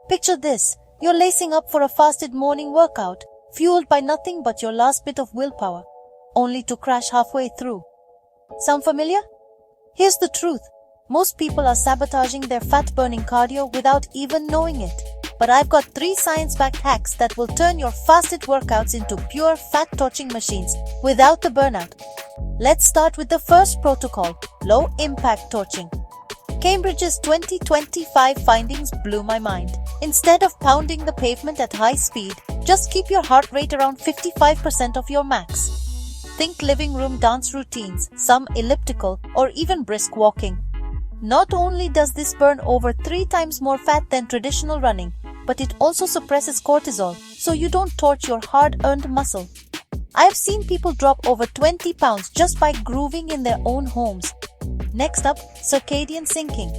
Picture this, you're lacing up for a fasted morning workout, fueled by nothing but your last bit of willpower, only to crash halfway through. Sound familiar? Here's the truth. Most people are sabotaging their fat-burning cardio without even knowing it. But I've got 3 science-backed hacks that will turn your fasted workouts into pure fat-torching machines without the burnout. Let's start with the first protocol, low-impact torching. Cambridge's 2025 findings blew my mind. Instead of pounding the pavement at high speed, just keep your heart rate around 55% of your max. Think living room dance routines, some elliptical or even brisk walking. Not only does this burn over 3 times more fat than traditional running, but it also suppresses cortisol, so you don't torch your hard-earned muscle. I have seen people drop over 20 pounds just by grooving in their own homes. Next up, circadian syncing.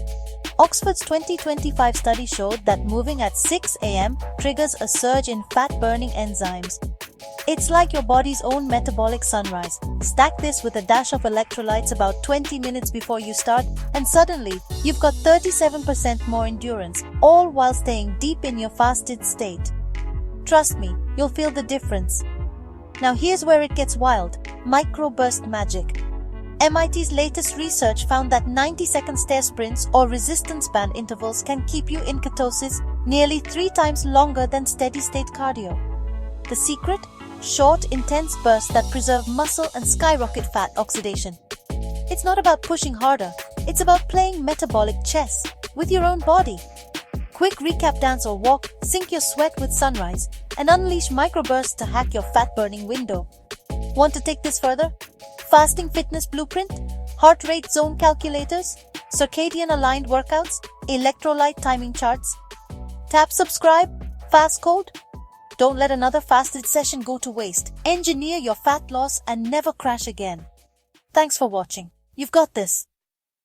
Oxford's 2025 study showed that moving at 6 a.m. triggers a surge in fat-burning enzymes. It's like your body's own metabolic sunrise. Stack this with a dash of electrolytes about 20 minutes before you start, and suddenly, you've got 37% more endurance, all while staying deep in your fasted state. Trust me, you'll feel the difference. Now here's where it gets wild. Microburst magic. MIT's latest research found that 90-second stair sprints or resistance band intervals can keep you in ketosis nearly 3 times longer than steady-state cardio. The secret? Short, intense bursts that preserve muscle and skyrocket fat oxidation. It's not about pushing harder, it's about playing metabolic chess with your own body. Quick recap dance or walk, sync your sweat with sunrise, and unleash microbursts to hack your fat-burning window. Want to take this further? Fasting fitness blueprint, heart rate zone calculators, circadian aligned workouts, electrolyte timing charts. Tap subscribe, fast code. Don't let another fasted session go to waste. Engineer your fat loss and never crash again. Thanks for watching. You've got this.